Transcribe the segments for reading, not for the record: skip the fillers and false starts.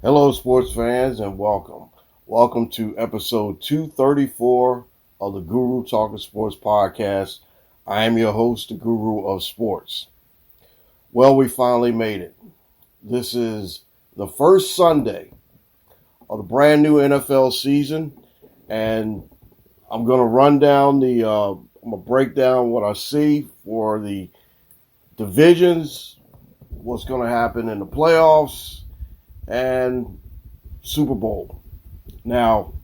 Hello, sports fans, and welcome. Welcome to episode 234 of the Guru Talking Sports podcast. I am your host, the Guru of Sports. Well, we finally made it. This is the first Sunday of the brand new NFL season, and I'm going to run down I'm going to break down what I see for the divisions, what's going to happen in the playoffs, and Super Bowl. Now,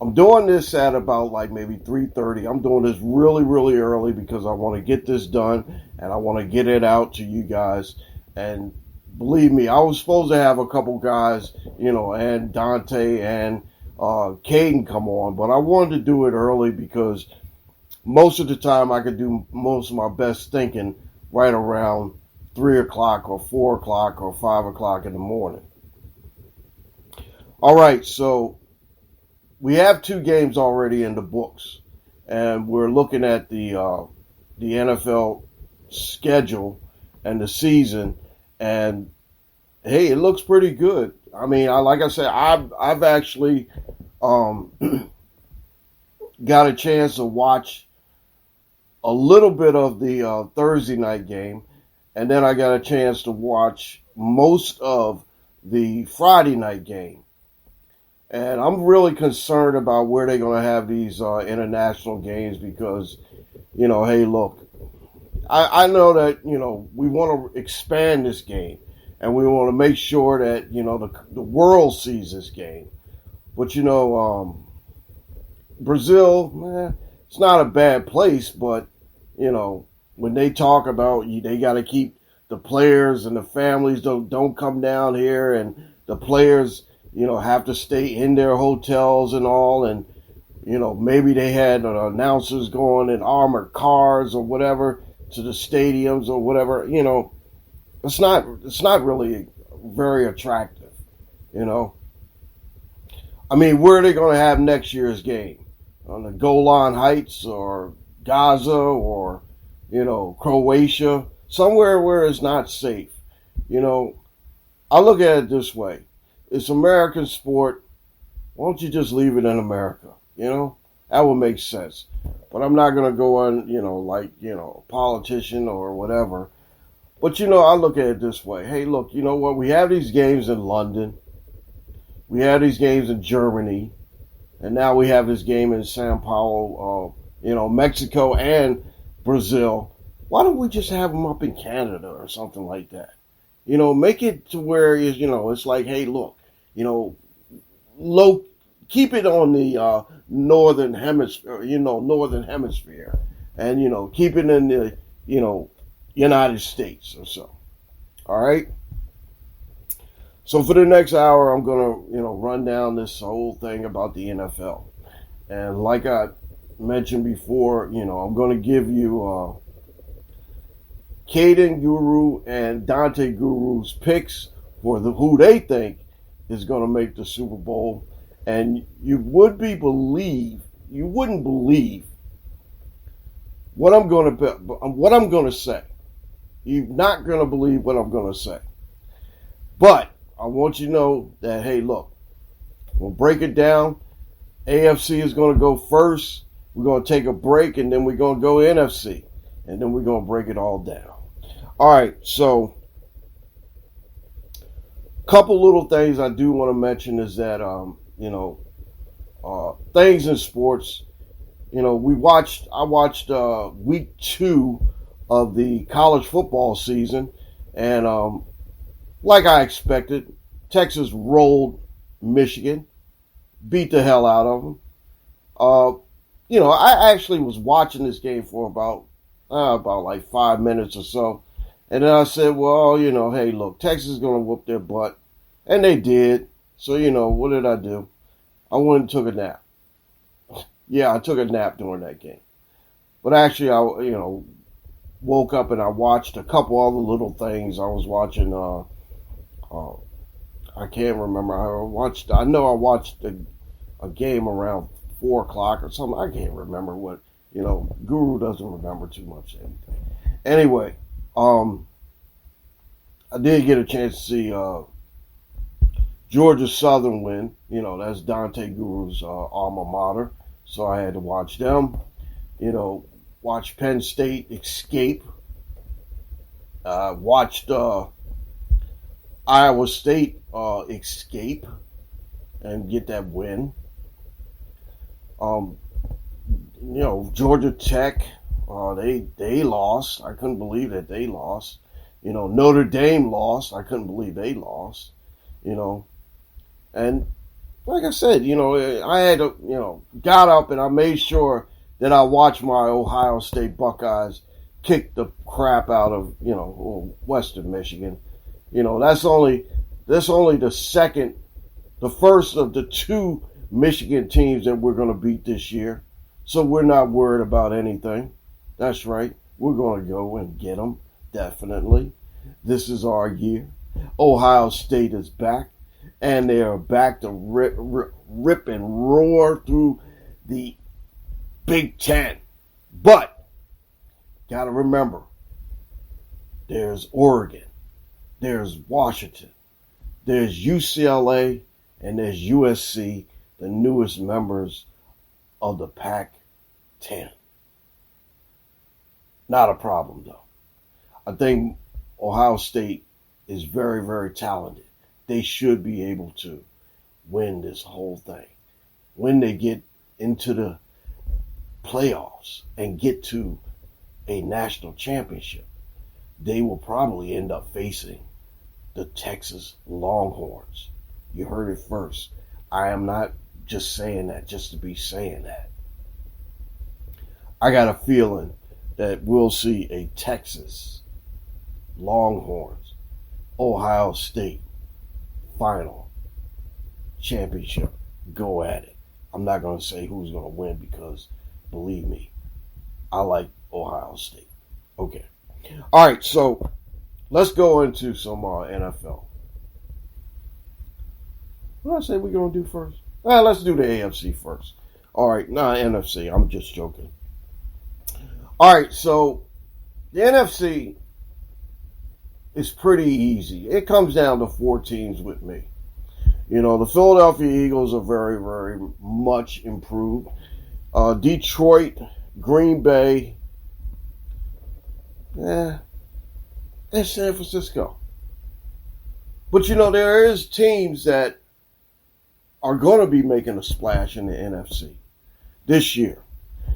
I'm doing this at about like maybe 3:30. I'm doing this really, really early because I want to get this done and I want to get it out to you guys. And believe me, I was supposed to have a couple guys, and Dante and Caden come on, but I wanted to do it early because most of the time I could do most of my best thinking right around 3 o'clock or 4 o'clock or 5 o'clock in the morning. All right, so we have two games already in the books, and we're looking at the NFL schedule and the season, and hey, it looks pretty good. I mean, like I said, I've actually got a chance to watch a little bit of the Thursday night game, and then I got a chance to watch most of the Friday night game. And I'm really concerned about where they're going to have these international games because, hey, look, I know that, we want to expand this game and we want to make sure that, the world sees this game. But, Brazil, it's not a bad place, but, when they talk about they got to keep the players and the families don't come down here, and the players have to stay in their hotels and all, and, maybe they had announcers going in armored cars or whatever to the stadiums or whatever, it's not really very attractive, I mean, where are they going to have next year's game? On the Golan Heights or Gaza or, Croatia? Somewhere where it's not safe. I look at it this way. It's American sport. Why don't you just leave it in America? That would make sense. But I'm not going to go on, like, a politician or whatever. But, I look at it this way. Hey, look, you know what? We have these games in London. We have these games in Germany. And now we have this game in Sao Paulo, Mexico and Brazil. Why don't we just have them up in Canada or something like that? Make it to where it's like, hey, look, keep it on the northern hemisphere, and keep it in the United States or so. All right. So for the next hour, I'm gonna run down this whole thing about the NFL, and like I mentioned before, I'm gonna give you Caden Guru and Dante Guru's picks for who they think is going to make the Super Bowl, and you wouldn't believe what I'm going to say. You're not going to believe what I'm going to say, but I want you to know that, hey, look, we'll break it down. AFC is going to go first. We're going to take a break, and then we're going to go NFC, and then we're going to break it all down. All right, so a couple little things I do want to mention is that, things in sports. I watched week 2 of the college football season, and like I expected, Texas rolled Michigan, beat the hell out of them. I actually was watching this game for about like 5 minutes or so. And then I said, well, hey, look, Texas is going to whoop their butt. And they did. So, what did I do? I went and took a nap. Yeah, I took a nap during that game. But actually, I, woke up and I watched a couple other little things. I was watching, I can't remember. I know I watched a game around 4 o'clock or something. I can't remember what, Guru doesn't remember too much anything. Anyway, I did get a chance to see Georgia Southern win. That's Dante Guru's alma mater. So I had to watch them. Watch Penn State escape. Watched Iowa State escape and get that win. Georgia Tech, they lost. I couldn't believe that they lost. Notre Dame lost. I couldn't believe they lost. And like I said, I had to, got up and I made sure that I watched my Ohio State Buckeyes kick the crap out of, Western Michigan. That's only the first of the two Michigan teams that we're going to beat this year. So we're not worried about anything. That's right. We're going to go and get them, definitely. This is our year. Ohio State is back, and they are back to rip and roar through the Big Ten. But, got to remember, there's Oregon, there's Washington, there's UCLA, and there's USC, the newest members of the Pac-10. Not a problem, though. I think Ohio State is very, very talented. They should be able to win this whole thing. When they get into the playoffs and get to a national championship, they will probably end up facing the Texas Longhorns. You heard it first. I am not just saying that just to be saying that. I got a feeling that we'll see a Texas Longhorns, Ohio State final championship. Go at it. I'm not going to say who's going to win because, believe me, I like Ohio State. Okay. All right, so let's go into some NFL. What did I say we're going to do first? Let's do the AFC first. All right, NFC. I'm just joking. All right, so the NFC is pretty easy. It comes down to 4 teams with me. The Philadelphia Eagles are very, very much improved. Detroit, Green Bay, and San Francisco. But there is teams that are going to be making a splash in the NFC this year.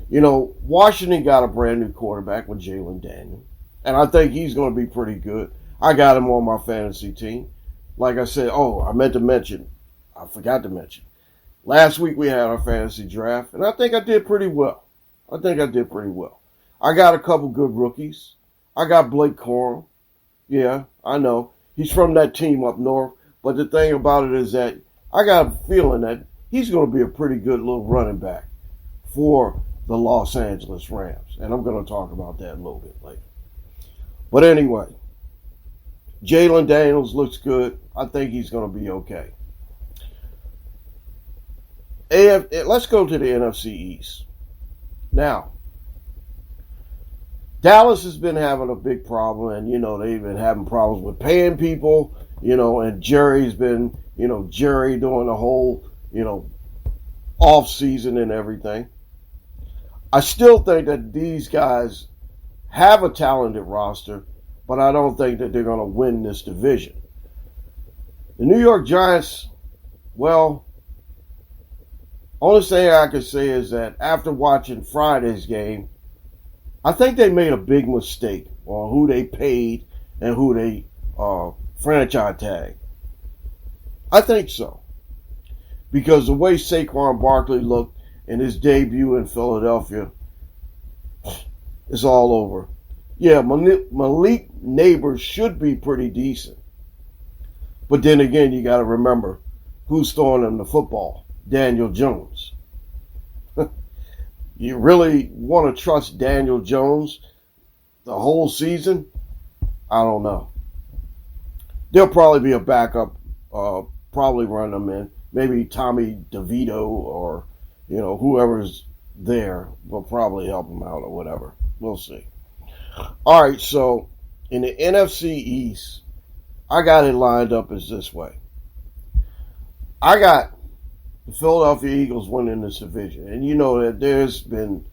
Washington got a brand new quarterback with Jalen Daniels, and I think he's going to be pretty good. I got him on my fantasy team. Like I said, I forgot to mention. Last week we had our fantasy draft, and I think I did pretty well. I got a couple good rookies. I got Blake Corum. Yeah, I know. He's from that team up north, but the thing about it is that I got a feeling that he's going to be a pretty good little running back for the Los Angeles Rams, and I'm going to talk about that a little bit later. But anyway, Jalen Daniels looks good. I think he's going to be okay. Let's go to the NFC East. Now, Dallas has been having a big problem, and, they've been having problems with paying people, and Jerry's been, Jerry doing the whole, off season and everything. I still think that these guys have a talented roster, but I don't think that they're going to win this division. The New York Giants, well, only thing I can say is that after watching Friday's game, I think they made a big mistake on who they paid and who they franchise tagged. I think so. Because the way Saquon Barkley looked in his debut in Philadelphia, it's all over. Yeah, Malik Neighbors should be pretty decent. But then again, you got to remember who's throwing them the football. Daniel Jones. You really want to trust Daniel Jones the whole season? I don't know. There'll probably be a backup, probably run them in. Maybe Tommy DeVito or, whoever's there will probably help them out or whatever. We'll see. All right, so in the NFC East, I got it lined up as this way. I got the Philadelphia Eagles winning this division. And you know that there's been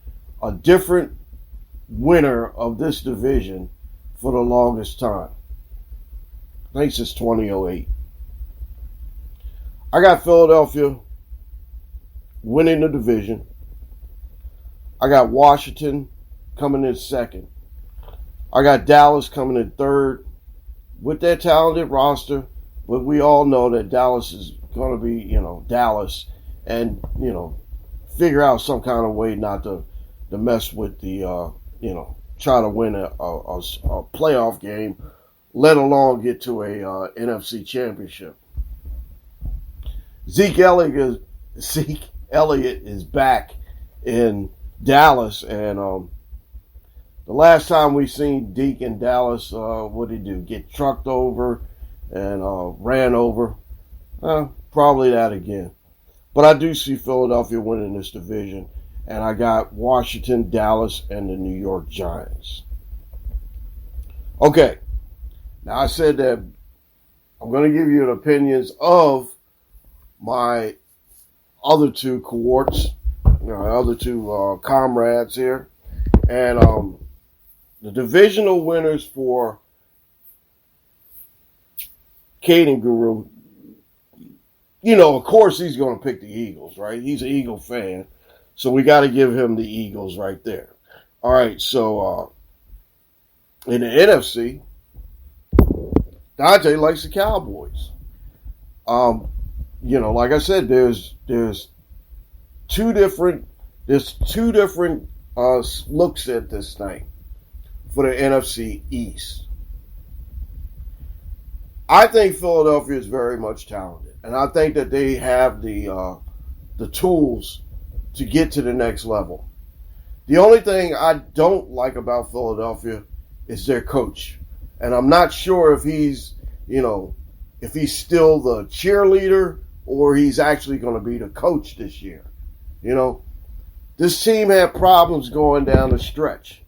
a different winner of this division for the longest time. I think since 2008. I got Philadelphia winning the division. I got Washington coming in second. I got Dallas coming in third with their talented roster. But we all know that Dallas is going to be, Dallas, and, figure out some kind of way not to mess with the, try to win a playoff game, let alone get to a NFC championship. Zeke Elliott is back in Dallas, and the last time we seen Deke in Dallas, what did he do? Get trucked over and ran over? Probably that again. But I do see Philadelphia winning this division, and I got Washington, Dallas, and the New York Giants. Okay, now I said that I'm going to give you the opinions of my other two cohorts, other two comrades here, and the divisional winners for Caden Guru. Of course he's going to pick the Eagles, right? He's an Eagle fan, so we got to give him the Eagles right there. All right, so in the NFC, Dante likes the Cowboys. Like I said, there's two different looks at this thing for the NFC East. I think Philadelphia is very much talented, and I think that they have the tools to get to the next level. The only thing I don't like about Philadelphia is their coach, and I'm not sure if he's still the cheerleader or he's actually going to be the coach this year. This team had problems going down the stretch.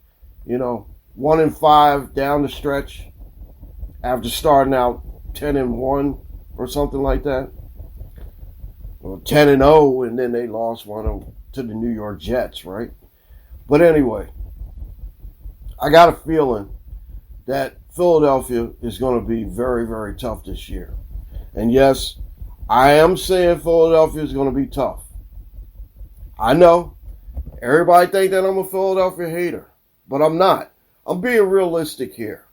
1-5 down the stretch after starting out 10-1 or something like that. Or 10-0, and then they lost one to the New York Jets, right? But anyway, I got a feeling that Philadelphia is going to be very, very tough this year. And yes, I am saying Philadelphia is going to be tough. I know everybody think that I'm a Philadelphia hater, but I'm not. I'm being realistic here.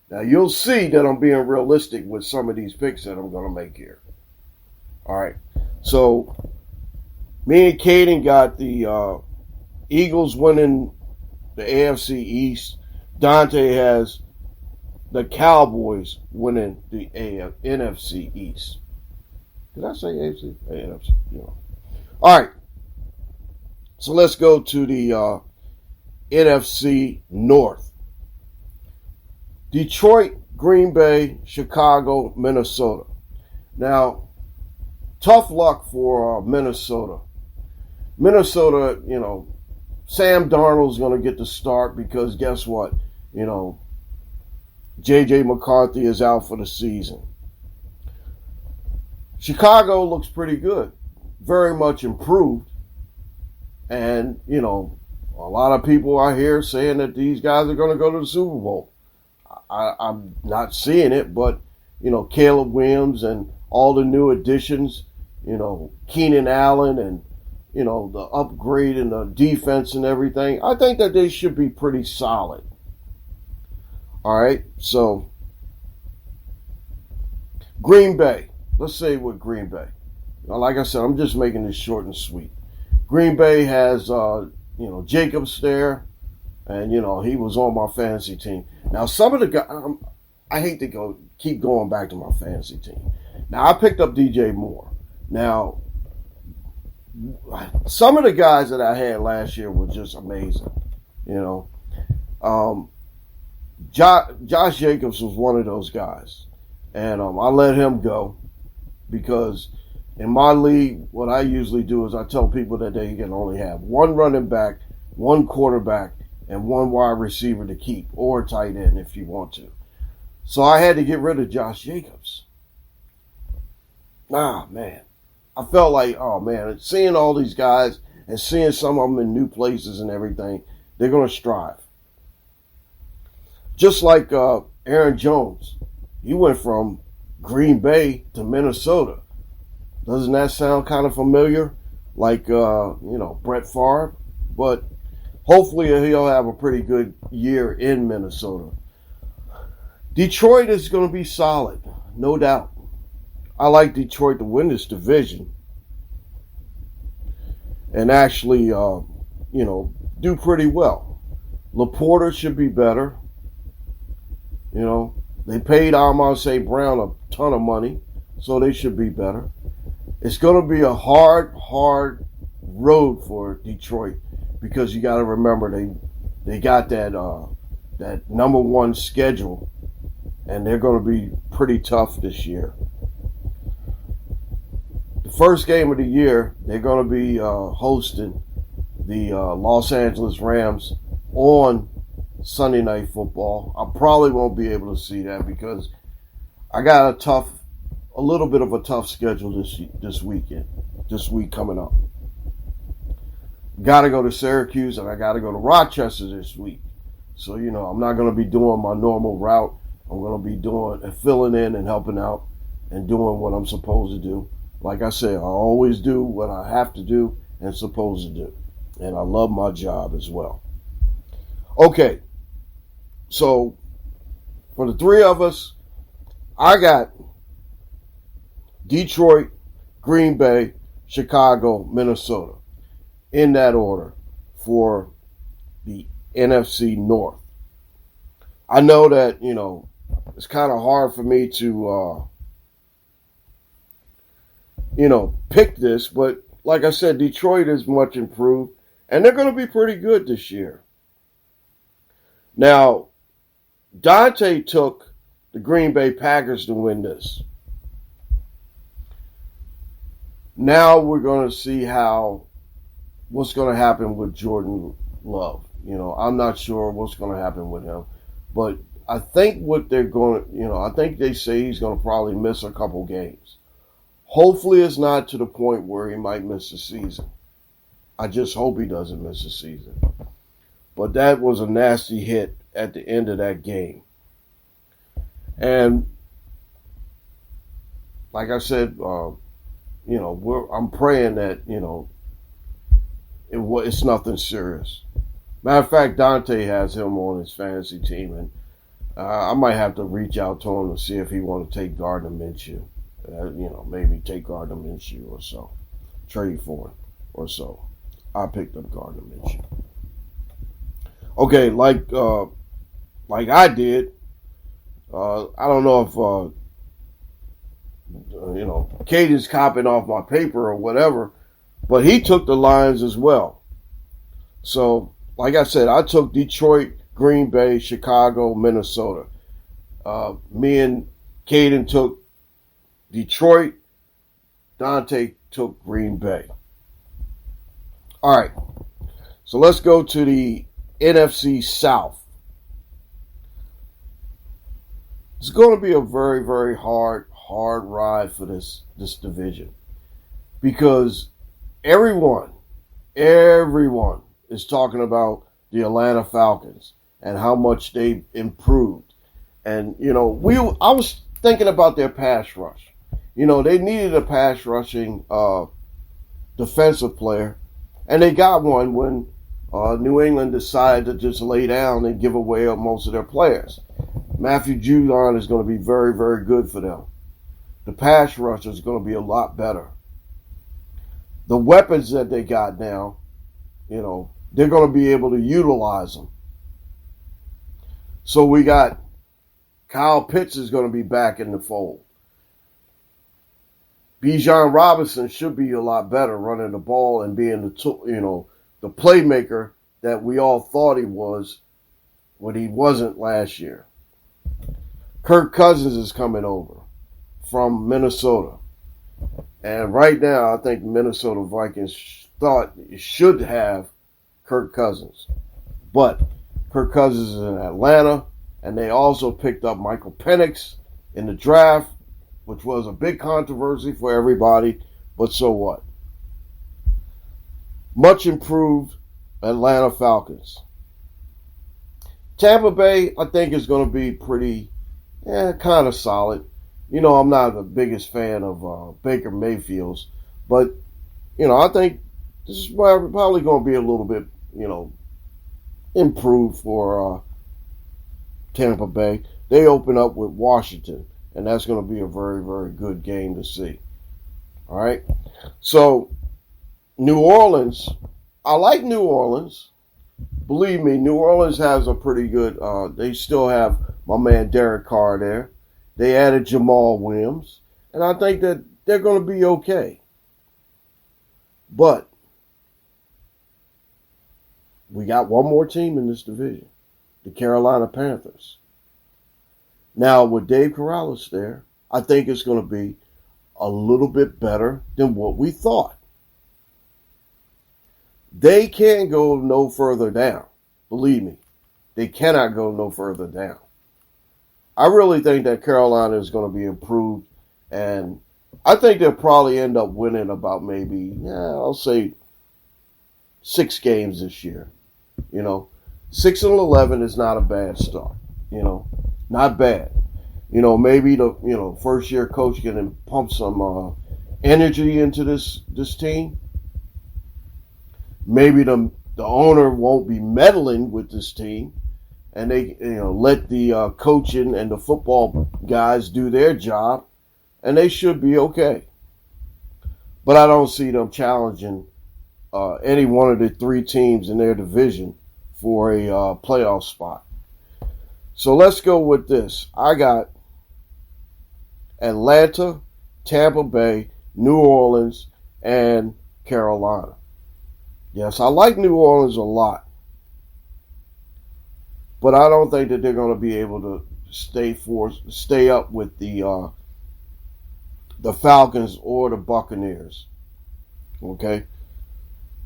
Now, you'll see that I'm being realistic with some of these picks that I'm going to make here. All right. So, me and Caden got the Eagles winning the AFC East. Dante has the Cowboys winning the NFC East. Did I say AFC? NFC. All right. So, let's go to the NFC North. Detroit, Green Bay, Chicago, Minnesota. Now, tough luck for Minnesota. Minnesota, Sam Darnold's going to get the start because guess what? J.J. McCarthy is out for the season. Chicago looks pretty good. Very much improved. And, a lot of people are here saying that these guys are going to go to the Super Bowl. I'm not seeing it, but, Caleb Williams and all the new additions, Keenan Allen and, the upgrade in the defense and everything, I think that they should be pretty solid. All right, so Green Bay. Let's say with Green Bay. Now, like I said, I'm just making this short and sweet. Green Bay has, Jacobs there, and, he was on my fantasy team. Now, some of the guys, I hate to keep going back to my fantasy team. Now, I picked up DJ Moore. Now, some of the guys that I had last year were just amazing. Josh Jacobs was one of those guys. And I let him go because in my league, what I usually do is I tell people that they can only have one running back, one quarterback, and one wide receiver to keep, or a tight end if you want to. So I had to get rid of Josh Jacobs. Man, I felt like, oh man, seeing all these guys and seeing some of them in new places and everything, they're going to strive. Just like Aaron Jones, he went from Green Bay to Minnesota. Doesn't that sound kind of familiar? Like, Brett Favre? But hopefully he'll have a pretty good year in Minnesota. Detroit is going to be solid, no doubt. I like Detroit to win this division and actually, do pretty well. Laporta should be better. They paid Amon St. Brown a ton of money, so they should be better. It's going to be a hard road for Detroit because you got to remember they got that number one schedule, and they're going to be pretty tough this year. The first game of the year, they're going to be hosting the Los Angeles Rams on Sunday Night Football. I probably won't be able to see that because I got a little bit of a tough schedule this week coming up. Got to go to Syracuse and I got to go to Rochester this week. So, I'm not going to be doing my normal route. I'm going to be doing and filling in and helping out and doing what I'm supposed to do. Like I said, I always do what I have to do and supposed to do. And I love my job as well. Okay. So, for the three of us, I got Detroit, Green Bay, Chicago, Minnesota, in that order for the NFC North. I know that, it's kind of hard for me to, pick this, but like I said, Detroit is much improved, and they're going to be pretty good this year. Now, Dante took the Green Bay Packers to win this. Now we're going to see what's going to happen with Jordan Love. I'm not sure what's going to happen with him, but I think I think they say he's going to probably miss a couple games. Hopefully it's not to the point where he might miss the season. I just hope he doesn't miss the season. But that was a nasty hit at the end of that game. And like I said, I'm praying that, it's nothing serious. Matter of fact, Dante has him on his fantasy team, and I might have to reach out to him to see if he want to take Gardner Minshew. Maybe take Gardner Minshew or so. Trade for him or so. I picked up Gardner Minshew. Okay, like I did. I don't know if Caden's copying off my paper or whatever, but he took the Lions as well. So, like I said, I took Detroit, Green Bay, Chicago, Minnesota. Me and Caden took Detroit. Dante took Green Bay. All right. So let's go to the NFC South. It's going to be a very, very hard ride for this division because everyone is talking about the Atlanta Falcons and how much they've improved. And, I was thinking about their pass rush. They needed a pass rushing defensive player, and they got one when New England decided to just lay down and give away most of their players. Matthew Judon is going to be very, very good for them. The pass rush is going to be a lot better. The weapons that they got now, they're going to be able to utilize them. So we got Kyle Pitts is going to be back in the fold. Bijan Robinson should be a lot better running the ball and being the playmaker that we all thought he was when he wasn't last year. Kirk Cousins is coming over from Minnesota. And right now, I think the Minnesota Vikings should have Kirk Cousins. But Kirk Cousins is in Atlanta, and they also picked up Michael Penix in the draft which was a big controversy for everybody, but so what? Much improved Atlanta Falcons. Tampa Bay, I think, is going to be pretty, kind of solid. I'm not the biggest fan of Baker Mayfield's, but, I think this is probably going to be a little bit, improved for Tampa Bay. They open up with Washington, and that's going to be a very, very good game to see. All right? So, New Orleans, I like New Orleans. Believe me, New Orleans has a pretty good, they still have my man Derek Carr there. They added Jamal Williams, and I think that they're going to be okay. But we got one more team in this division, the Carolina Panthers. Now, with Dave Corrales there, I think it's going to be a little bit better than what we thought. They can't go no further down. Believe me, they cannot go no further down. I really think that Carolina is going to be improved, and I think they'll probably end up winning about maybe, I'll say 6 games this year. 6-11 is not a bad start. Not bad. Maybe the first year coach can pump some energy into this team. Maybe the owner won't be meddling with this team, and they let the coaching and the football guys do their job, and they should be okay. But I don't see them challenging any one of the 3 teams in their division for a playoff spot. So let's go with this. I got Atlanta, Tampa Bay, New Orleans, and Carolina. Yes, I like New Orleans a lot, but I don't think that they're going to be able to stay up with the Falcons or the Buccaneers. Okay,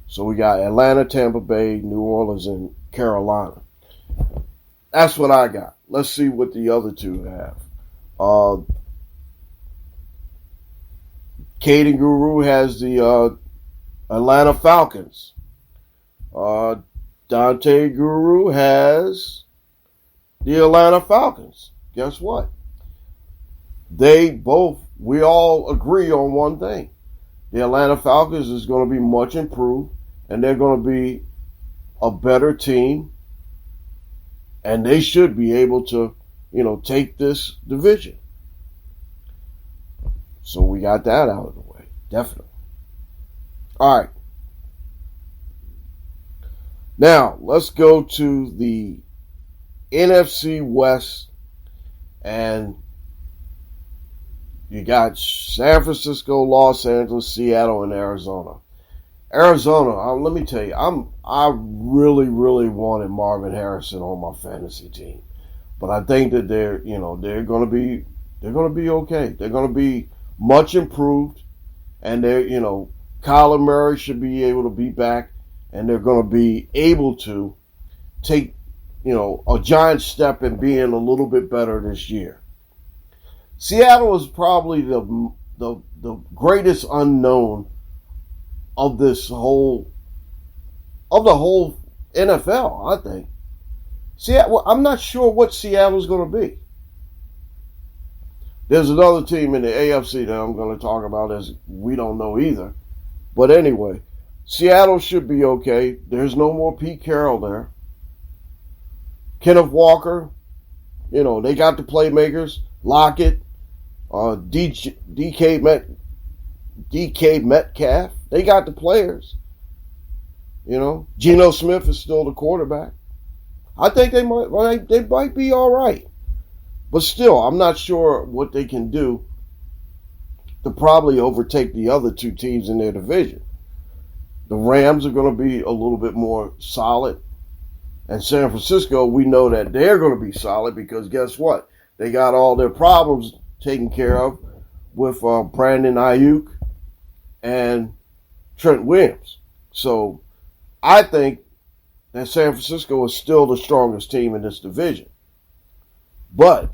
so we got Atlanta, Tampa Bay, New Orleans, and Carolina. That's what I got. Let's see what the other 2 have. Caden Guru has the Atlanta Falcons. Dante Guru has the Atlanta Falcons. Guess what? We all agree on one thing. The Atlanta Falcons is going to be much improved, and they're going to be a better team, and they should be able to, take this division. So we got that out of the way. Definitely. All right. Now, let's go to the NFC West, and you got San Francisco, Los Angeles, Seattle, and Arizona. Arizona, let me tell you, I really, really wanted Marvin Harrison on my fantasy team, but I think that they're going to be okay. They're going to be much improved, and Kyler Murray should be able to be back, and they're going to be able to take, a giant step in being a little bit better this year. Seattle is probably the greatest unknown of the whole NFL, I think. Seattle, I'm not sure what Seattle's going to be. There's another team in the AFC that I'm going to talk about as we don't know either. But anyway, Seattle should be okay. There's no more Pete Carroll there. Kenneth Walker, they got the playmakers. Lockett, DK Metcalf. They got the players. Geno Smith is still the quarterback. I think they might be all right. But still, I'm not sure what they can do to probably overtake the other 2 teams in their division. The Rams are going to be a little bit more solid. And San Francisco, we know that they're going to be solid because guess what? They got all their problems taken care of with Brandon Ayuk and Trent Williams. So I think that San Francisco is still the strongest team in this division. But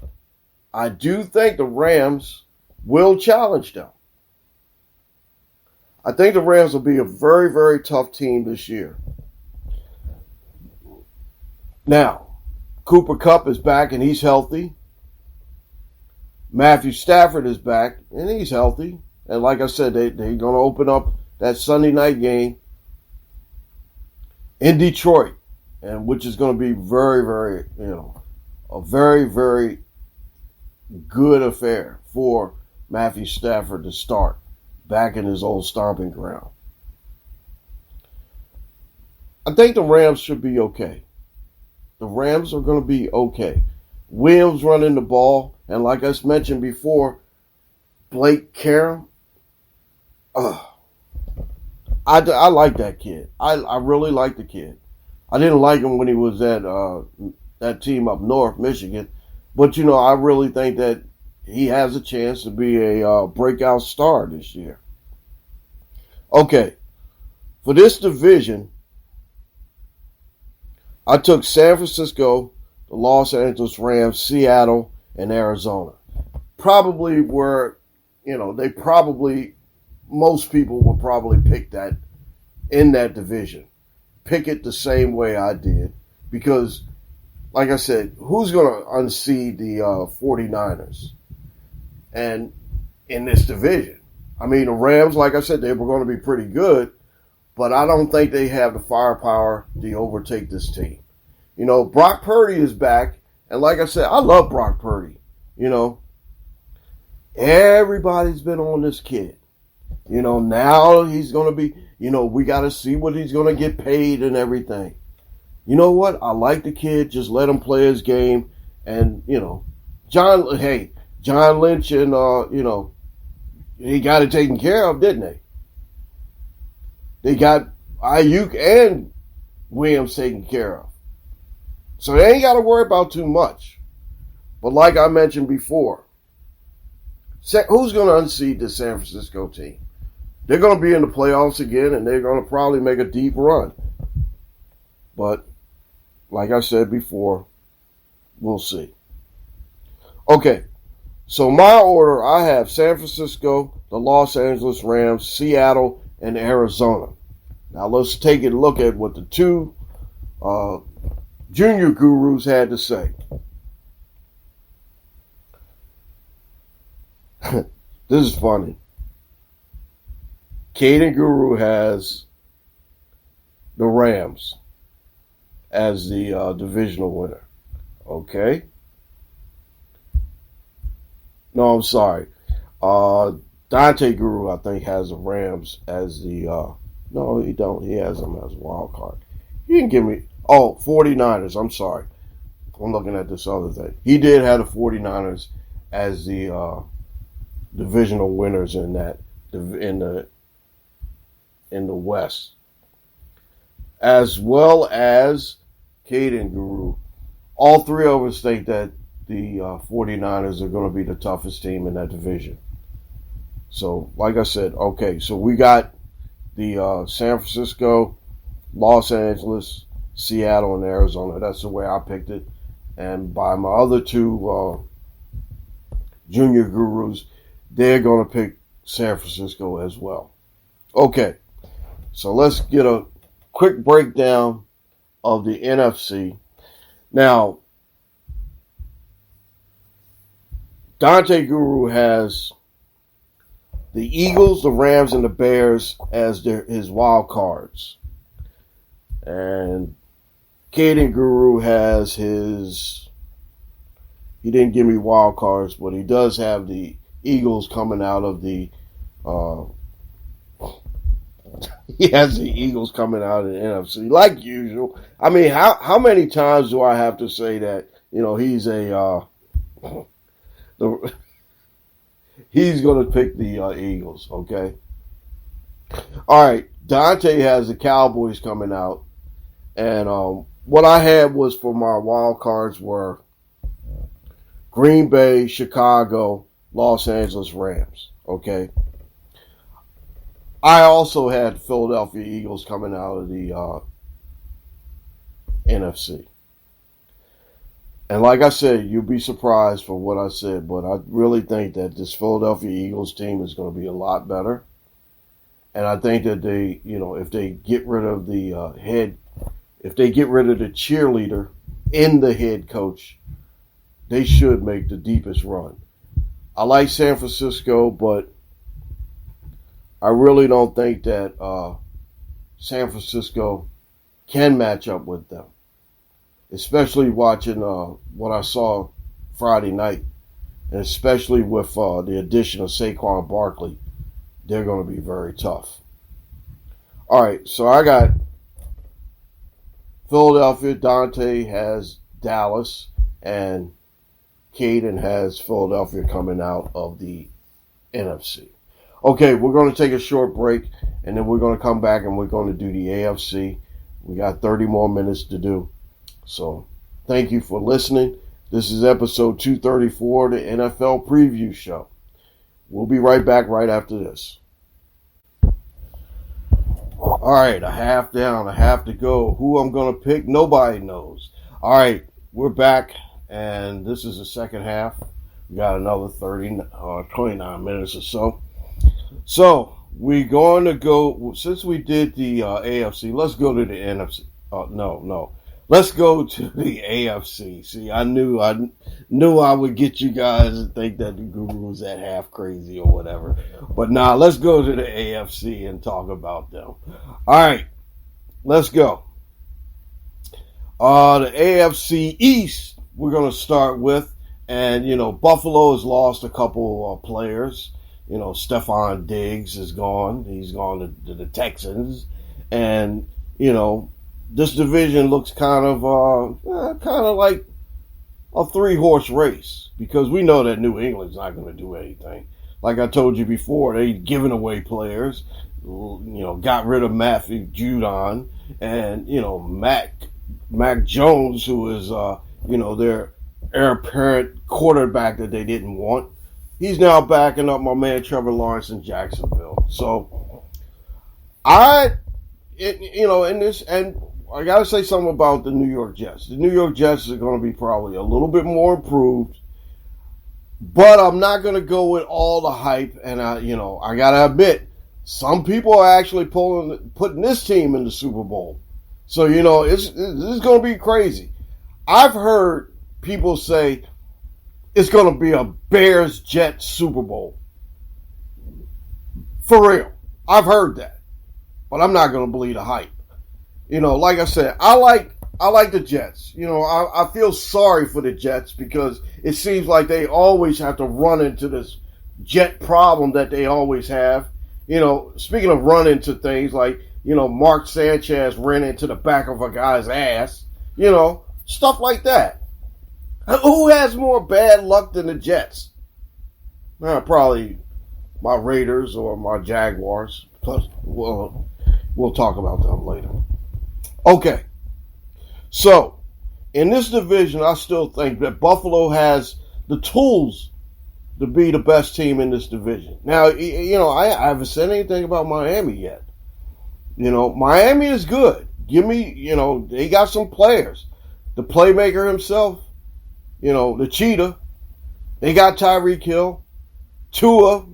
I do think the Rams will challenge them. I think the Rams will be a very, very tough team this year. Now, Cooper Kupp is back and he's healthy. Matthew Stafford is back and he's healthy. And like I said, they're going to open up that Sunday night game in Detroit, and which is going to be very, very, a very, very good affair for Matthew Stafford to start back in his old stomping ground. I think the Rams should be okay. The Rams are going to be okay. Williams running the ball, and like I mentioned before, Blake Carum. I like that kid. I really like the kid. I didn't like him when he was at that team up north, Michigan. But, I really think that he has a chance to be a breakout star this year. Okay, for this division, I took San Francisco, the Los Angeles Rams, Seattle, and Arizona. Probably were, most people will probably pick that in that division. Pick it the same way I did. Because, like I said, who's going to unseed the 49ers? And in this division. I mean, the Rams, like I said, they were going to be pretty good, but I don't think they have the firepower to overtake this team. Brock Purdy is back, and like I said, I love Brock Purdy. Everybody's been on this kid. Now he's going to be, we got to see what he's going to get paid and everything. You know what? I like the kid. Just let him play his game. And, John Lynch and, he got it taken care of, didn't they? They got Ayuk and Williams taken care of. So they ain't got to worry about too much. But like I mentioned before, who's going to unseed the San Francisco team? They're going to be in the playoffs again, and they're going to probably make a deep run. But like I said before, we'll see. Okay. So my order, I have San Francisco, the Los Angeles Rams, Seattle, and Arizona. Now let's take a look at what the two junior gurus had to say. This is funny. Caden Guru has the Rams as the divisional winner. Okay. No, I'm sorry. Dante Guru, I think, has the Rams as the... no, he don't. He has them as a wild card. He didn't give me... Oh, 49ers. I'm sorry. I'm looking at this other thing. He did have the 49ers as the divisional winners in that in the West. As well as Caden Guru. All three of us think that the 49ers are going to be the toughest team in that division. So, like I said, okay, so we got the San Francisco, Los Angeles, Seattle, and Arizona. That's the way I picked it. And by my other two junior gurus, they're going to pick San Francisco as well. Okay, so let's get a quick breakdown of the NFC. Now, Dante Guru has the Eagles, the Rams, and the Bears as his wild cards. And Caden Guru has his... He didn't give me wild cards, but he does have the Eagles coming out of the... he has the Eagles coming out of the NFC, like usual. I mean, how many times do I have to say that, he's a... he's going to pick the Eagles, okay? All right, Dante has the Cowboys coming out. And what I had was for my wild cards were Green Bay, Chicago, Los Angeles Rams, okay? I also had Philadelphia Eagles coming out of the NFC. And like I said, you'll be surprised for what I said, but I really think that this Philadelphia Eagles team is going to be a lot better. And I think that they, if they get rid of the if they get rid of the cheerleader in the head coach, they should make the deepest run. I like San Francisco, but I really don't think that San Francisco can match up with them, especially watching what I saw Friday night, and especially with the addition of Saquon Barkley. They're going to be very tough. All right, so I got Philadelphia. Dante has Dallas, and Caden has Philadelphia coming out of the NFC. Okay, we're going to take a short break, and then we're going to come back and we're going to do the AFC. We got 30 more minutes to do. So thank you for listening. This is episode 234, the NFL Preview Show. We'll be right back right after this. All right, a half down, a half to go. Who I'm going to pick, nobody knows. All right, we're back, and this is the second half. We got another 29 minutes or so. So we're going to go, since we did the AFC, let's go to the NFC. No. Let's go to the AFC. See, I knew I would get you guys to think that the Guru was that half crazy or whatever. But nah, let's go to the AFC and talk about them. All right, let's go. The AFC East, we're going to start with. And, Buffalo has lost a couple players. Stephon Diggs is gone. He's gone to the Texans. And, this division looks kind of like a 3-horse race, because we know that New England's not going to do anything. Like I told you before, they've given away players, got rid of Matthew Judon, and, Mac Jones, who is, their heir apparent quarterback that they didn't want. He's now backing up my man Trevor Lawrence in Jacksonville. So, in this, and I got to say something about the New York Jets. The New York Jets are going to be probably a little bit more improved, but I'm not going to go with all the hype. And I got to admit, some people are actually putting this team in the Super Bowl. So this is going to be crazy. I've heard people say it's going to be a Bears-Jets Super Bowl. For real, I've heard that, but I'm not going to believe the hype. Like I said, I like the Jets. I feel sorry for the Jets, because it seems like they always have to run into this Jet problem that they always have. Speaking of run into things, like, Mark Sanchez ran into the back of a guy's ass, stuff like that. Who has more bad luck than the Jets? Probably my Raiders or my Jaguars. Plus, we'll talk about them later. Okay, so in this division, I still think that Buffalo has the tools to be the best team in this division. Now, I haven't said anything about Miami yet. Miami is good. Give me, they got some players. The playmaker himself, the cheetah. They got Tyreek Hill. Tua,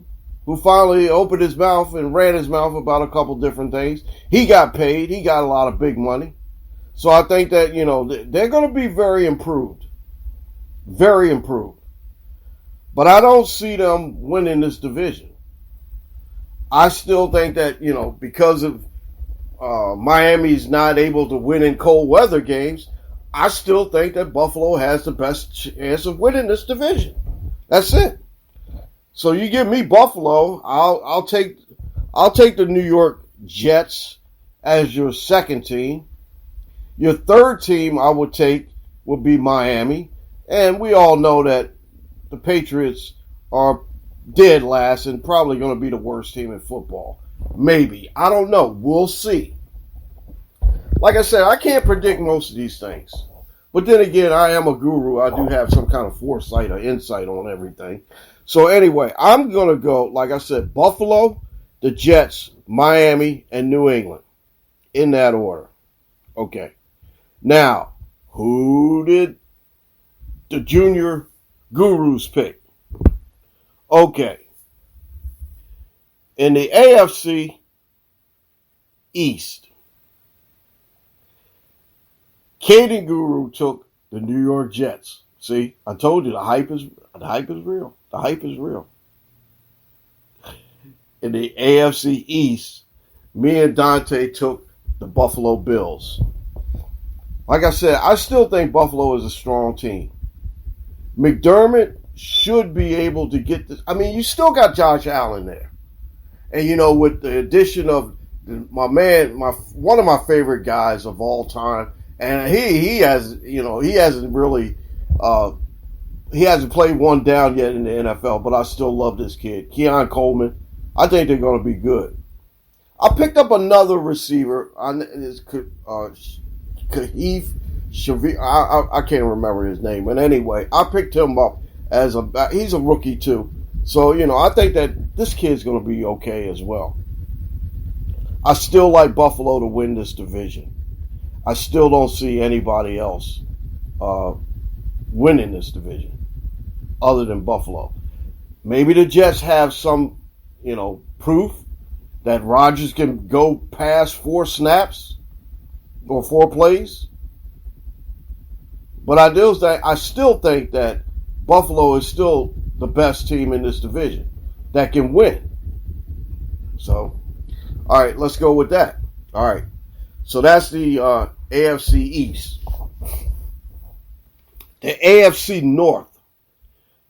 who finally opened his mouth and ran his mouth about a couple different things. He got paid. He got a lot of big money. So I think that, they're going to be very improved. Very improved. But I don't see them winning this division. I still think that, because of Miami's not able to win in cold weather games, I still think that Buffalo has the best chance of winning this division. That's it. So you give me Buffalo, I'll take the New York Jets as your second team. Your third team I would take would be Miami. And we all know that the Patriots are dead last and probably going to be the worst team in football. Maybe. I don't know. We'll see. Like I said, I can't predict most of these things. But then again, I am a guru. I do have some kind of foresight or insight on everything. So anyway, I'm going to go, like I said, Buffalo, the Jets, Miami, and New England. In that order. Okay. Now, who did the Junior Guru's pick. Okay. In the AFC East, Caden Guru took the New York Jets. See, I told you the hype is real. The hype is real. In the AFC East, me and Dante took the Buffalo Bills. Like I said, I still think Buffalo is a strong team. McDermott should be able to get this. I mean, you still got Josh Allen there. And, with the addition of my man, one of my favorite guys of all time, and he hasn't really, he hasn't played one down yet in the NFL, but I still love this kid. Keon Coleman. I think they're going to be good. I picked up another receiver. It's Kahif Shavir. I can't remember his name. But anyway, I picked him up he's a rookie too. So, I think that this kid's going to be okay as well. I still like Buffalo to win this division. I still don't see anybody else winning this division other than Buffalo. Maybe the Jets have some, proof that Rodgers can go past 4 snaps or 4 plays. But I still think that Buffalo is still the best team in this division that can win. So, all right, let's go with that. All right. So that's the AFC East. The AFC North.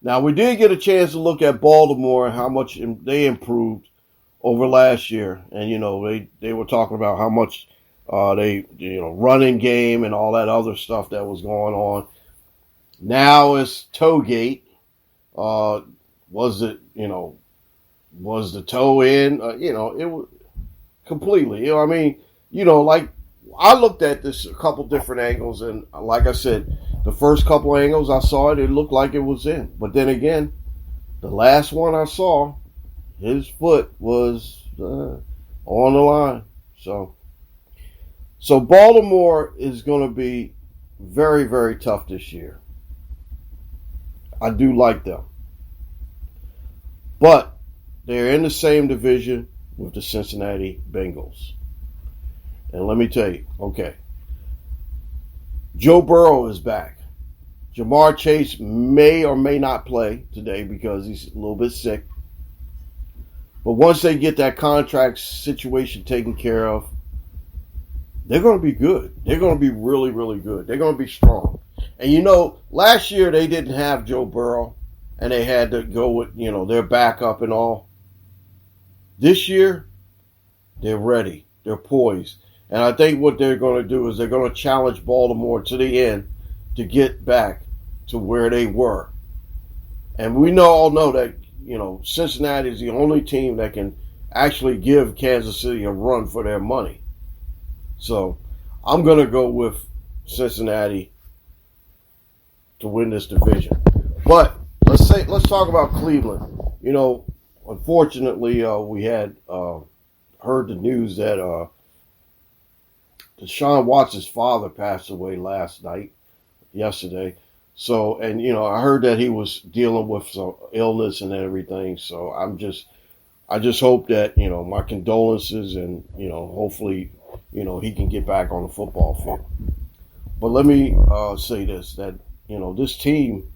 Now, we did get a chance to look at Baltimore and how much they improved over last year. And, they were talking about how much running game and all that other stuff that was going on. Now it's Toegate. Was the toe in? It was completely. Like I looked at this a couple different angles, and like I said, the first couple angles I saw it looked like it was in. But then again, the last one I saw, his foot was on the line. So Baltimore is going to be very, very tough this year. I do like them. But they're in the same division with the Cincinnati Bengals. And let me tell you, okay, Joe Burrow is back. Jamar Chase may or may not play today because he's a little bit sick. But once they get that contract situation taken care of, they're going to be good. They're going to be really, really good. They're going to be strong. And last year they didn't have Joe Burrow, and they had to go with, their backup and all. This year, they're ready. They're poised. And I think what they're going to do is they're going to challenge Baltimore to the end to get back to where they were. And we all know that, Cincinnati is the only team that can actually give Kansas City a run for their money. So I'm going to go with Cincinnati to win this division. But let's talk about Cleveland. Unfortunately, we had heard the news that Deshaun Watson's father passed away yesterday. So, and I heard that he was dealing with some illness and everything. So I just hope that my condolences and hopefully he can get back on the football field. But let me say this, that this team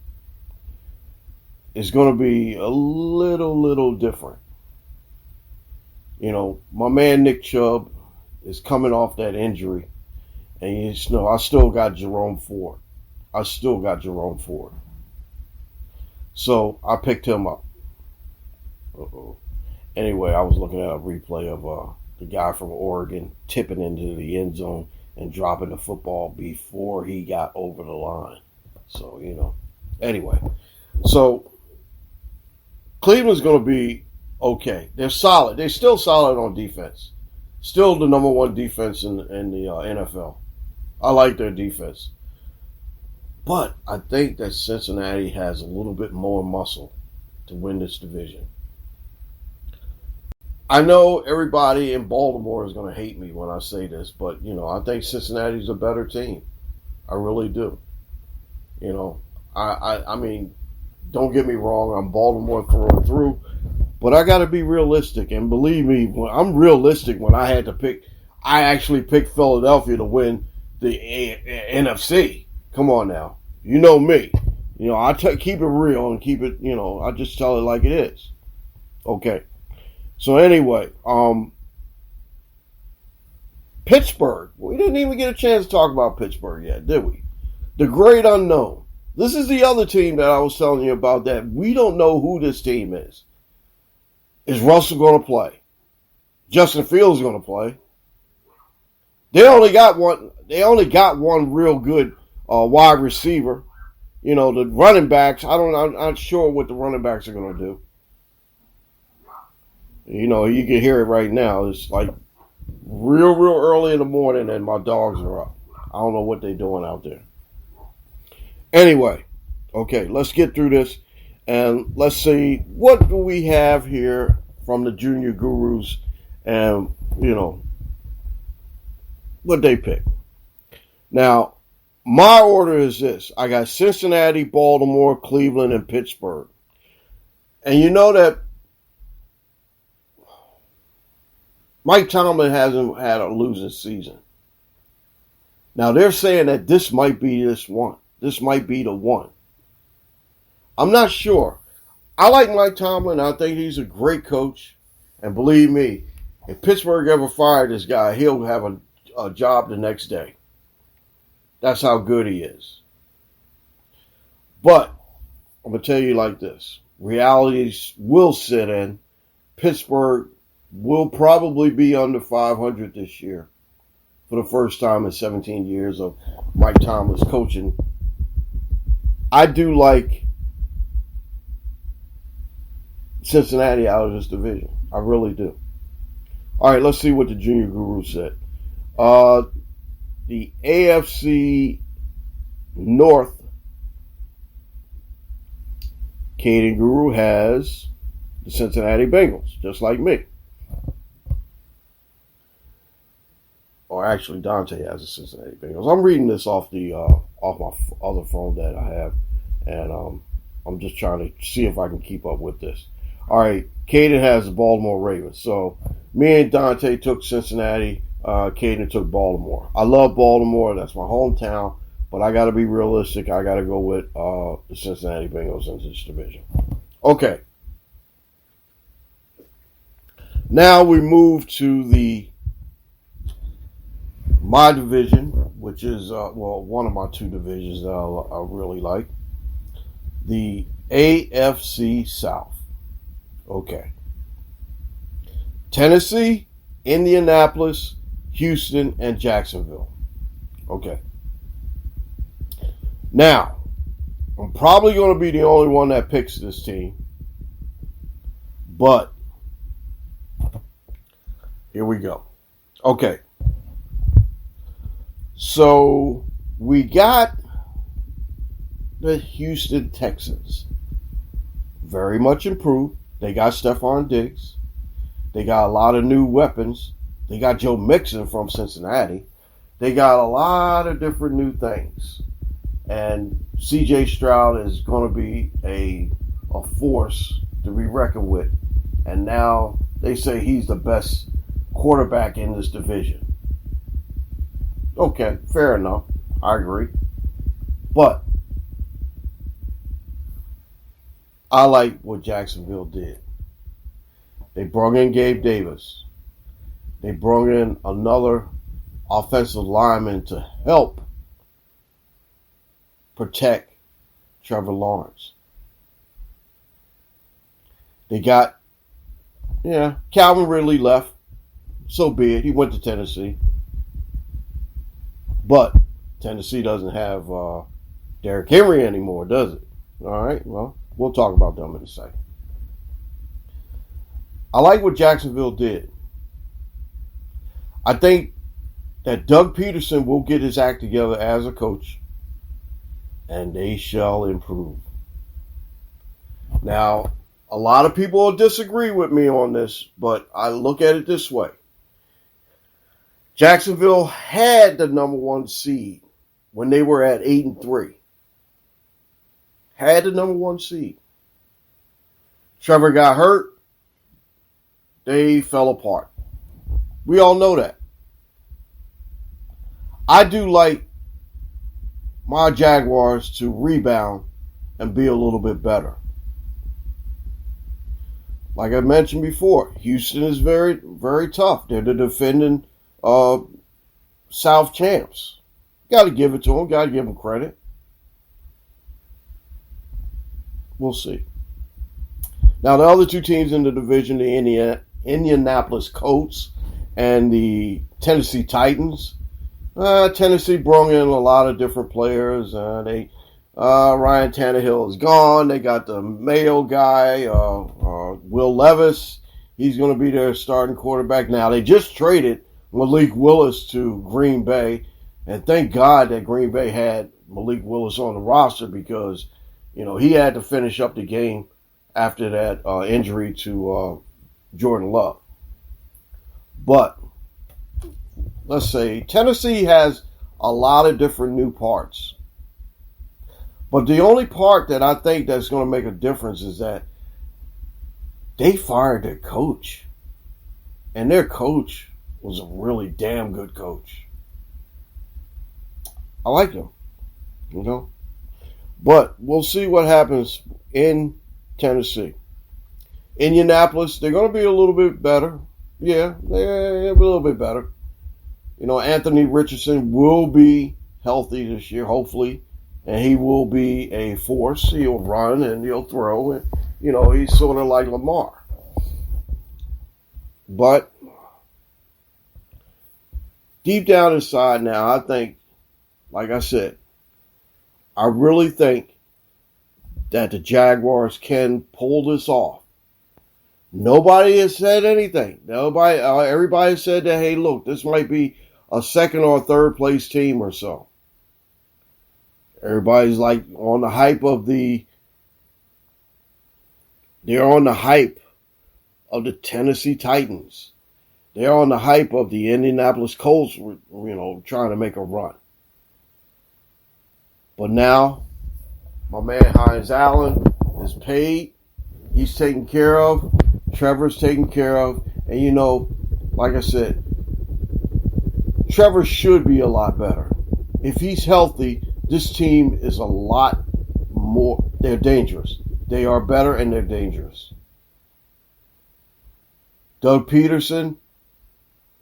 is going to be a little different. My man Nick Chubb is coming off that injury, and I still got Jerome Ford. So I picked him up. Anyway, I was looking at a replay of the guy from Oregon tipping into the end zone and dropping the football before he got over the line. So, anyway. So, Cleveland's going to be okay. They're solid. They're still solid on defense. Still the number 1 defense in the NFL. I like their defense. But I think that Cincinnati has a little bit more muscle to win this division. I know everybody in Baltimore is going to hate me when I say this, but, I think Cincinnati's a better team. I really do. I mean, don't get me wrong, I'm Baltimore through and through, but I got to be realistic. And believe me, when I'm realistic, when I had to pick, I actually picked Philadelphia to win the NFC. Come on now. You know me. You know, keep it real and keep it, I just tell it like it is. Okay. So anyway, Pittsburgh. We didn't even get a chance to talk about Pittsburgh yet, did we? The great unknown. This is the other team that I was telling you about that we don't know who this team is. Is Russell going to play? Justin Fields going to play? They only got one real good wide receiver. You know, the running backs, I'm not sure what the running backs are going to do. You know, you can hear it right now. It's like real early in the morning and my dogs are up. I don't know what they're doing out there. Anyway, okay, let's get through this and let's see what do we have here from the Junior Gurus and, what they pick. Now, my order is this. I got Cincinnati, Baltimore, Cleveland, and Pittsburgh. And you know that Mike Tomlin hasn't had a losing season. Now, they're saying that this might be this one. This might be the one. I'm not sure. I like Mike Tomlin. I think he's a great coach. And believe me, if Pittsburgh ever fired this guy, he'll have a job the next day. That's how good he is. But I'm going to tell you like this. Realities will sit in. Pittsburgh will probably be under 500 this year for the first time in 17 years of Mike Tomlin's coaching. I do like Cincinnati out of this division. I really do. All right, let's see what the Junior Guru said. The AFC North, Caden Guru has the Cincinnati Bengals, just like me. Or actually, Dante has the Cincinnati Bengals. I'm reading this off my other phone that I have, and I'm just trying to see if I can keep up with this. All right, Caden has the Baltimore Ravens. So me and Dante took Cincinnati. Caden took Baltimore. I love Baltimore. That's my hometown. But I got to be realistic. I got to go with the Cincinnati Bengals in this division. Okay. Now we move to my division, which is, one of my two divisions that I really like. The AFC South. Okay. Tennessee, Indianapolis, Houston, and Jacksonville. Okay. Now, I'm probably going to be the only one that picks this team. But, here we go. Okay. So, we got the Houston Texans. Very much improved. They got Stephon Diggs. They got a lot of new weapons. They got Joe Mixon from Cincinnati. They got a lot of different new things. And C.J. Stroud is going to be a force to be reckoned with. And now they say he's the best quarterback in this division. Okay, fair enough. I agree. But I like what Jacksonville did. They brought in Gabe Davis. They brought in another offensive lineman to help protect Trevor Lawrence. They got, Calvin Ridley left. So be it. He went to Tennessee. But Tennessee doesn't have Derrick Henry anymore, does it? All right, well, we'll talk about them in a second. I like what Jacksonville did. I think that Doug Peterson will get his act together as a coach, and they shall improve. Now, a lot of people will disagree with me on this, but I look at it this way. Jacksonville had the number one seed when they were at 8-3. had the number 1 seed. Trevor got hurt. They fell apart. We all know that. I do like my Jaguars to rebound and be a little bit better. Like I mentioned before, Houston is very, very tough. They're the defending South champs. Got to give it to them. Got to give them credit. We'll see. Now, the other 2 teams in the division, the Indianapolis Colts and the Tennessee Titans. Tennessee brought in a lot of different players. Ryan Tannehill is gone. They got the Mayo guy, Will Levis. He's going to be their starting quarterback. Now, they just traded Malik Willis to Green Bay. And thank God that Green Bay had Malik Willis on the roster because, he had to finish up the game after that injury to Jordan Love. But let's say Tennessee has a lot of different new parts. But the only part that I think that's going to make a difference is that they fired their coach. And their coach was a really damn good coach. I like him, But we'll see what happens in Tennessee. Indianapolis, they're going to be a little bit better. Yeah, they're a little bit better. Anthony Richardson will be healthy this year, hopefully. And he will be a force. He'll run and he'll throw. And, he's sort of like Lamar. But deep down inside now, I think, like I said, I really think that the Jaguars can pull this off. Nobody has said anything. Everybody said that, hey, look, this might be a second or third place team or so. Everybody's like on the hype of they're on the hype of the Tennessee Titans. They're on the hype of the Indianapolis Colts, trying to make a run. But now, my man Hines Allen is paid. He's taken care of. Trevor's taken care of. And, like I said, Trevor should be a lot better. If he's healthy, this team is a lot more. They're dangerous. They are better and they're dangerous. Doug Peterson,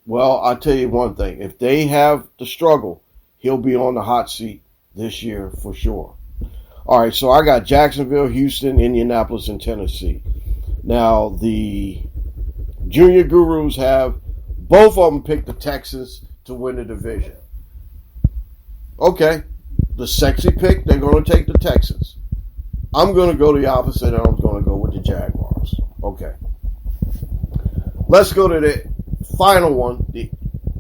well, I'll tell you one thing. If they have the struggle, he'll be on the hot seat this year for sure. All right, so I got Jacksonville, Houston, Indianapolis, and Tennessee. Now, the Junior Gurus have both of them picked the Texans to win the division. Okay, the sexy pick, they're going to take the Texans. I'm going to go the opposite, and I'm going to go with the Jaguars. Okay. Let's go to the final one, the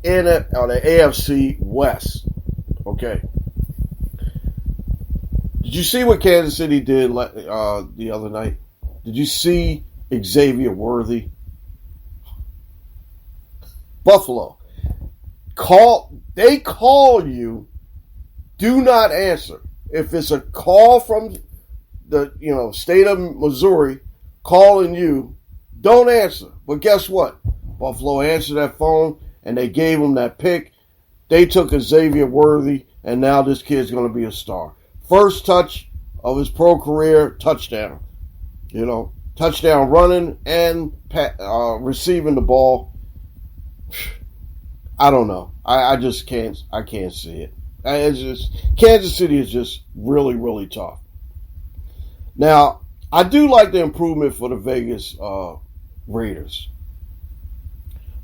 AFC West. Okay. Did you see what Kansas City did the other night? Did you see Xavier Worthy? Buffalo. They call you, do not answer. If it's a call from the state of Missouri calling you, don't answer. But guess what? Buffalo answered that phone and they gave him that pick. They took Xavier Worthy, and now this kid's going to be a star. First touch of his pro career, touchdown. Touchdown running and receiving the ball. I don't know. I just can't. I can't see it. Kansas City is just really, really tough. Now, I do like the improvement for the Vegas Raiders.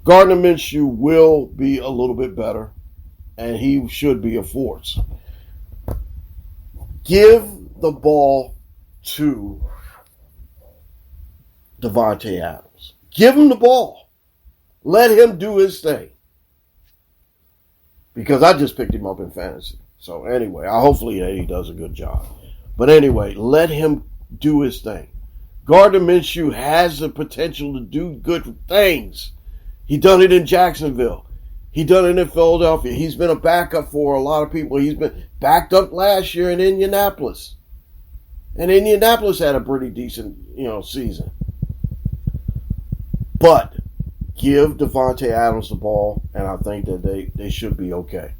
Gardner Minshew will be a little bit better, and he should be a force. Give the ball to Devontae Adams. Give him the ball. Let him do his thing. Because I just picked him up in fantasy. So anyway, hopefully he does a good job. But anyway, let him do his thing. Gardner Minshew has the potential to do good things. He done it in Jacksonville. He done it in Philadelphia. He's been a backup for a lot of people. He's been backed up last year in Indianapolis. And Indianapolis had a pretty decent, season. But give Devontae Adams the ball, and I think that they should be okay.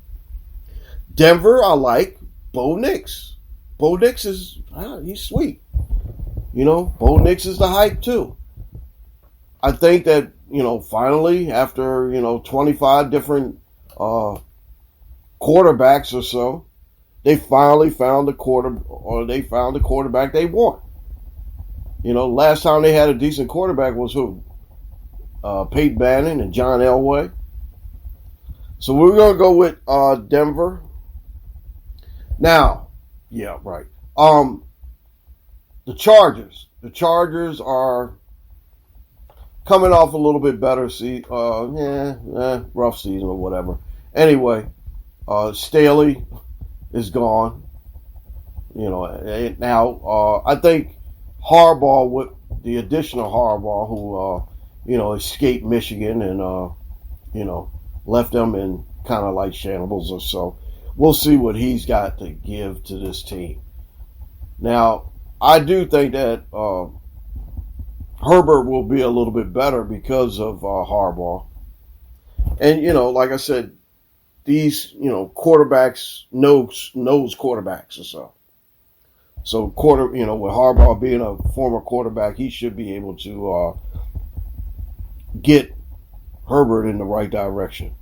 Denver, I like Bo Nix. Bo Nix he's sweet. Bo Nix is the hype too. I think that, finally, after, 25 different quarterbacks or so, they finally found the quarterback they want. Last time they had a decent quarterback was who? Peyton Manning and John Elway. So we're going to go with Denver. Now, yeah, right. The Chargers. The Chargers are coming off a little bit better rough season or whatever. Anyway, Staley is gone. Now I think Harbaugh, with the additional Harbaugh, who escaped Michigan and left them in kind of like shambles or so. We'll see what he's got to give to this team. Now, I do think that Herbert will be a little bit better because of Harbaugh. And, like I said, these, quarterbacks knows quarterbacks or so. So, with Harbaugh being a former quarterback, he should be able to get Herbert in the right direction.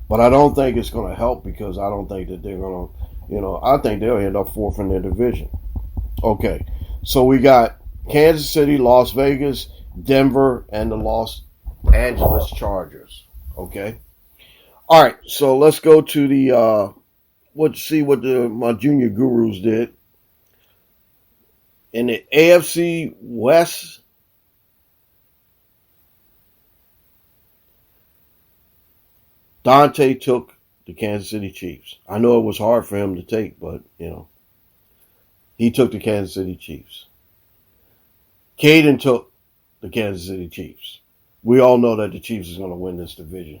But I don't think it's going to help because I don't think that they're going to, I think they'll end up fourth in their division. Okay, so we got Kansas City, Las Vegas, Denver, and the Los Angeles Chargers. Okay. All right, so let's go to the see what my junior gurus did. In the AFC West, Dante took the Kansas City Chiefs. I know it was hard for him to take, but, he took the Kansas City Chiefs. Caden took the Kansas City Chiefs. We all know that the Chiefs is going to win this division.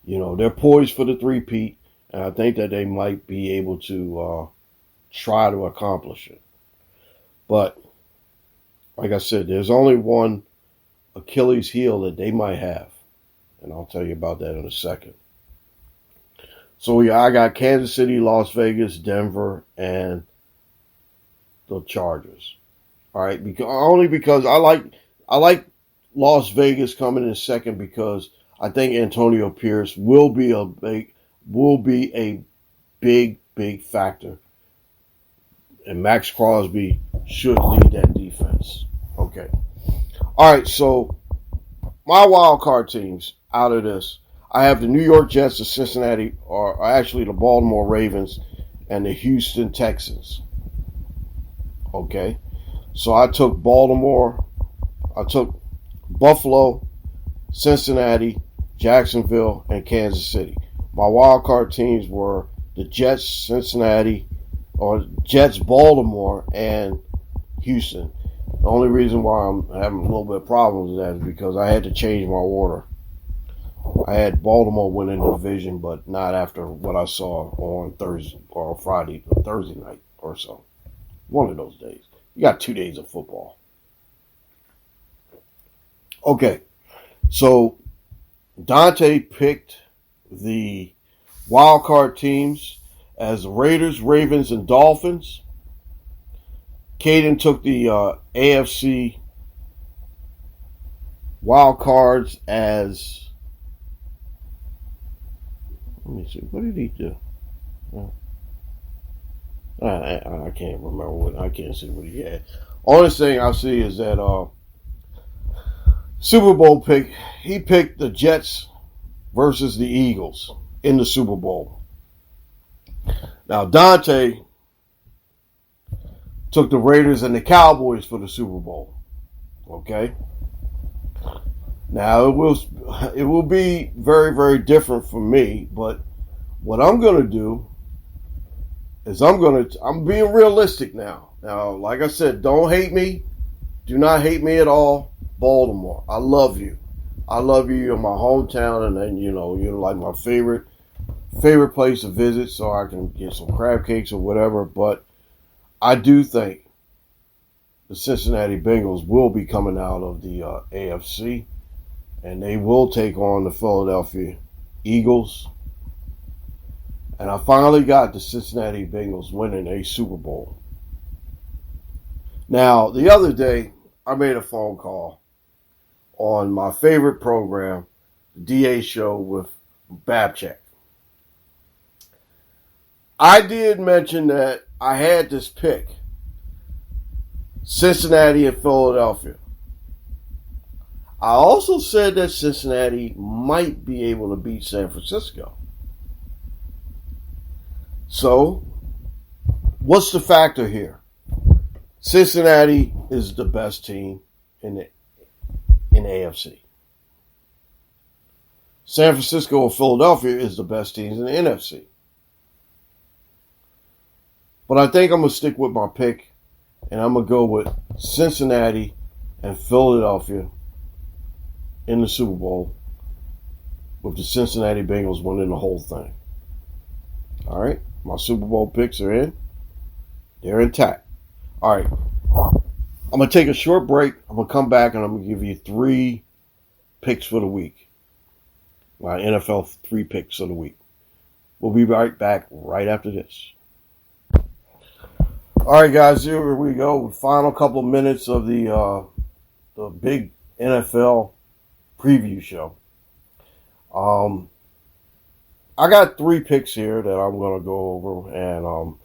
They're poised for the three-peat, and I think that they might be able to try to accomplish it. But, like I said, there's only one Achilles heel that they might have, and I'll tell you about that in a second. So, I got Kansas City, Las Vegas, Denver, and the Chargers. All right, only because I like Las Vegas coming in second because I think Antonio Pierce will be a big factor, and Max Crosby should lead that defense. Okay, all right. So my wild card teams out of this, I have the New York Jets, the Cincinnati, or actually the Baltimore Ravens, and the Houston Texans. Okay, so I took Baltimore, I took Buffalo, Cincinnati, Jacksonville, and Kansas City. My wild card teams were the Jets, Cincinnati, or Jets, Baltimore, and Houston. The only reason why I'm having a little bit of problems with that is because I had to change my order. I had Baltimore winning the division, but not after what I saw on Thursday or Thursday night or so. One of those days. You got 2 days of football. Okay, so Dante picked the wild card teams as the Raiders, Ravens, and Dolphins. Caden took the AFC wild cards as, let me see, what did he do? I can't remember I can't see what he had. Only thing I see is that Super Bowl pick, he picked the Jets versus the Eagles in the Super Bowl. Now Dante took the Raiders and the Cowboys for the Super Bowl. Okay. Now it will be very, very different for me, but what I'm gonna do is I'm being realistic now. Now, like I said, don't hate me. Do not hate me at all. Baltimore, I love you. I love you. You're my hometown, and then you're like my favorite place to visit, so I can get some crab cakes or whatever. But I do think the Cincinnati Bengals will be coming out of the AFC, and they will take on the Philadelphia Eagles. And I finally got the Cincinnati Bengals winning a Super Bowl. Now, the other day, I made a phone call on my favorite program, the DA Show with Babchek. I did mention that I had this pick, Cincinnati and Philadelphia. I also said that Cincinnati might be able to beat San Francisco. So, what's the factor here? Cincinnati is the best team in AFC. San Francisco or Philadelphia is the best teams in the NFC. But I think I'm going to stick with my pick, and I'm going to go with Cincinnati and Philadelphia in the Super Bowl, with the Cincinnati Bengals winning the whole thing. All right, my Super Bowl picks are in. They're intact. All right, I'm going to take a short break. I'm going to come back, and I'm going to give you 3 picks for the week. My NFL 3 picks of the week. We'll be right back right after this. All right, guys, here we go. Final couple of minutes of the big NFL preview show. I got 3 picks here that I'm going to go over, and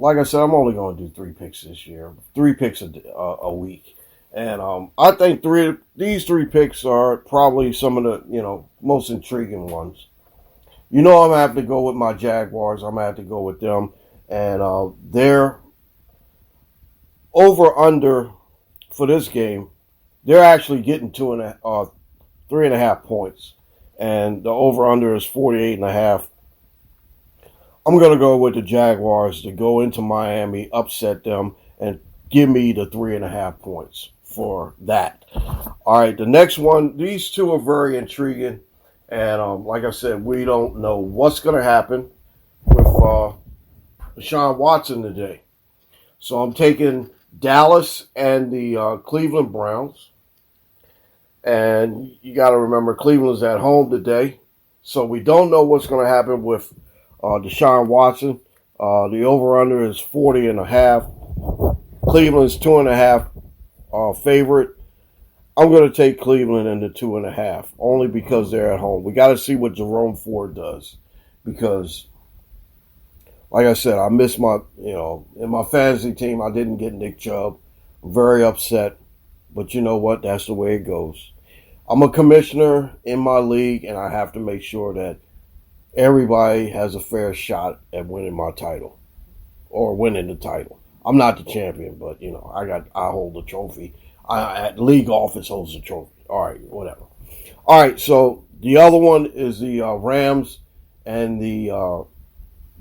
like I said, I'm only going to do 3 picks this year, 3 picks a week, and I think these 3 picks are probably some of the most intriguing ones. I'm going to have to go with my Jaguars. I'm going to have to go with them, and they're over under for this game. They're actually getting 3.5 points, and the over under is 48.5. I'm going to go with the Jaguars to go into Miami, upset them, and give me the 3.5 points for that. All right, the next one, these 2 are very intriguing, and like I said, we don't know what's going to happen with Deshaun Watson today. So I'm taking Dallas and the Cleveland Browns. And you got to remember, Cleveland's at home today. So we don't know what's going to happen with Deshaun Watson. The over-under is 40.5. Cleveland's 2.5 favorite. I'm going to take Cleveland in the 2.5, only because they're at home. We got to see what Jerome Ford does, because like I said, I missed in my fantasy team, I didn't get Nick Chubb. I'm very upset, but you know what? That's the way it goes. I'm a commissioner in my league, and I have to make sure that everybody has a fair shot at winning my title, or winning the title. I'm not the champion, but I hold the trophy. At league office holds the trophy. All right, whatever. All right, so the other one is the Rams and the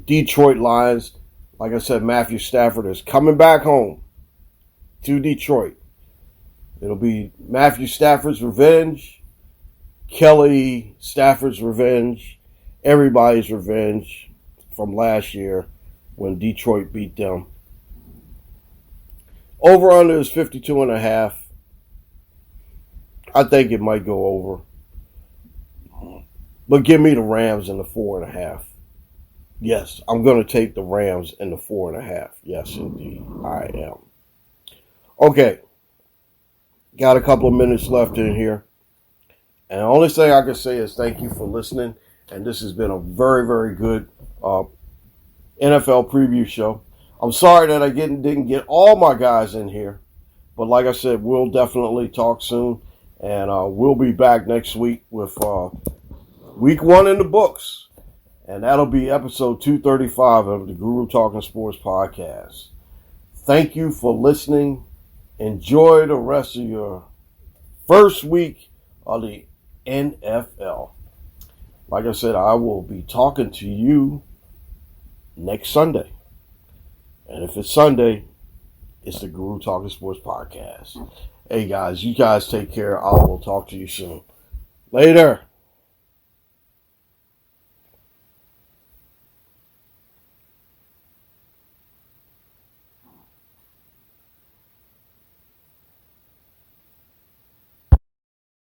Detroit Lions. Like I said, Matthew Stafford is coming back home to Detroit. It'll be Matthew Stafford's revenge, Kelly Stafford's revenge, everybody's revenge from last year when Detroit beat them. Over under is 52.5. I think it might go over. But give me the Rams in the 4.5. Yes, I'm going to take the Rams in the 4.5. Yes, indeed, I am. Okay. Got a couple of minutes left in here. And the only thing I can say is thank you for listening. And this has been a very, very good NFL preview show. I'm sorry that I didn't get all my guys in here. But like I said, we'll definitely talk soon. And we'll be back next week with week 1 in the books. And that'll be episode 235 of the Guru Talking Sports Podcast. Thank you for listening. Enjoy the rest of your first week of the NFL. Like I said, I will be talking to you next Sunday. And if it's Sunday, it's the Guru Talking Sports Podcast. Hey guys, you guys take care. I will talk to you soon. Later.